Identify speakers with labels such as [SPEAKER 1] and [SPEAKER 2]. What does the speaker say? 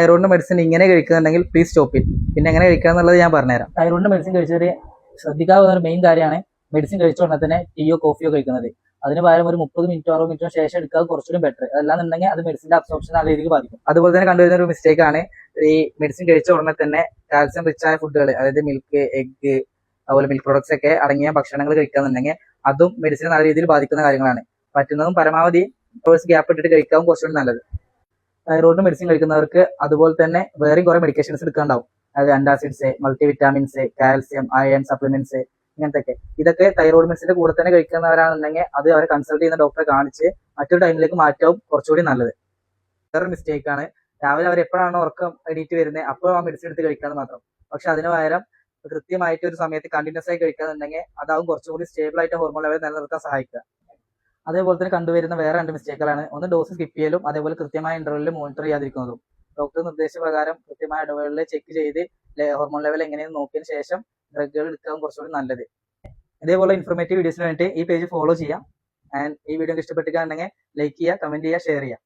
[SPEAKER 1] തൈറോയിഡിന്റെ മെഡിസിൻ ഇങ്ങനെ കഴിക്കുന്നുണ്ടെങ്കിൽ please stop it. പിന്നെ എങ്ങനെ കഴിക്കുക എന്നുള്ളത് ഞാൻ പറഞ്ഞുതരാം. തൈറോയിഡിന്റെ മെഡിസിൻ കഴിച്ചവര് ശ്രദ്ധിക്കാവുന്ന ഒരു മെയിൻ കാര്യമാണ് മെഡിസിൻ കഴിച്ച ഉടനെ തന്നെ ടീയോ കോഫിയോ കഴിക്കുന്നത്. അതിന് പകരം ഒരു 30 മിനിറ്റോ 60 മിനിറ്റോ ശേഷം എടുക്കുക കുറച്ചുകൂടി ബെറ്റർ. അതല്ലാന്നുണ്ടെങ്കിൽ അത് മെഡിസിന്റെ അബ്സോർപ്ഷൻ നല്ല രീതിക്ക് ബാധിക്കും. അതുപോലെ തന്നെ കണ്ടുവരുന്ന ഒരു മിസ്റ്റേക്ക് ആണ് ഈ മെഡിസിൻ കഴിച്ച ഉടനെ തന്നെ കാൽസ്യം റിച്ച് ആയ ഫുഡുകൾ, അതായത് മിൽക്ക്, എഗ്, അതുപോലെ മിൽക്ക് പ്രോഡക്ട്സ് ഒക്കെ അടങ്ങിയ ഭക്ഷണങ്ങൾ കഴിക്കാന്നുണ്ടെങ്കിൽ അതും മെഡിസിനെ നല്ല രീതിയിൽ ബാധിക്കുന്ന കാര്യങ്ങളാണ്. പറ്റുന്നതും പരമാവധി ഗ്യാപ്പ് ഇട്ടിട്ട് കഴിക്കാൻ കുറച്ചുകൂടി നല്ലത്. തൈറോയിഡ് മെഡിസിൻ കഴിക്കുന്നവർക്ക് അതുപോലെ തന്നെ വേറെയും കുറെ മെഡിക്കേഷൻസ് എടുക്കാണ്ടാവും. അതായത് antacids, multi vitamins, calcium, iron supplements, ഇങ്ങനത്തെ ഇതൊക്കെ തൈറോയിഡ് മെഡിസിന്റെ കൂടെ തന്നെ കഴിക്കുന്നവരാണെന്നുണ്ടെങ്കിൽ അത് അവരെ കൺസൾട്ട് ചെയ്യുന്ന ഡോക്ടറെ കാണിച്ച് മറ്റൊരു ടൈമിലേക്ക് മാറ്റാവും കുറച്ചുകൂടി നല്ലത്. വേറൊരു മിസ്റ്റേക്ക് ആണ് രാവിലെ അവർ എപ്പോഴാണോ ഉറക്കം എണീറ്റ് വരുന്നത് അപ്പോൾ ആ മെഡിസിൻ എടുത്ത് കഴിക്കാന്ന് മാത്രം. പക്ഷെ അതിന് പകരം കൃത്യമായിട്ട് ഒരു സമയത്ത് കണ്ടിന്യൂസ് ആയി കഴിക്കാന്നുണ്ടെങ്കിൽ അതാവും കുറച്ചുകൂടി സ്റ്റേബിൾ ആയിട്ട് ഹോർമോൺ ലെവൽ നിലനിർത്താൻ സഹായിക്കുക. അതേപോലെ തന്നെ കണ്ടുവരുന്ന വേറെ 2 മിസ്റ്റേക്കുകളാണ്. ഒന്ന് ഡോസ് സ്കിപ്പ് ചെയ്യലും അതേപോലെ കൃത്യമായ ഇന്റർവെല്ലിൽ മോണിറ്റർ ചെയ്യാതിരിക്കുന്നതും. ഡോക്ടർ നിർദ്ദേശപ്രകാരം കൃത്യമായ ഇടവേളയിൽ ചെക്ക് ചെയ്ത് ഹോർമോൺ ലെവൽ എങ്ങനെയെന്ന് നോക്കിയതിന് ശേഷം ഡ്രഗുകൾ എടുക്കാൻ കുറച്ചുകൂടി നല്ലത്. ഇതേപോലെ ഇൻഫോർമേറ്റീവ് വീഡിയോസിന് വേണ്ടി ഈ പേജ് ഫോളോ ചെയ്യാം. ആൻഡ് ഈ വീഡിയോ ഇഷ്ടപ്പെട്ടിട്ടുണ്ടെങ്കിൽ ലൈക്ക് ചെയ്യുക, കമന്റ് ചെയ്യുക, ഷെയർ ചെയ്യുക.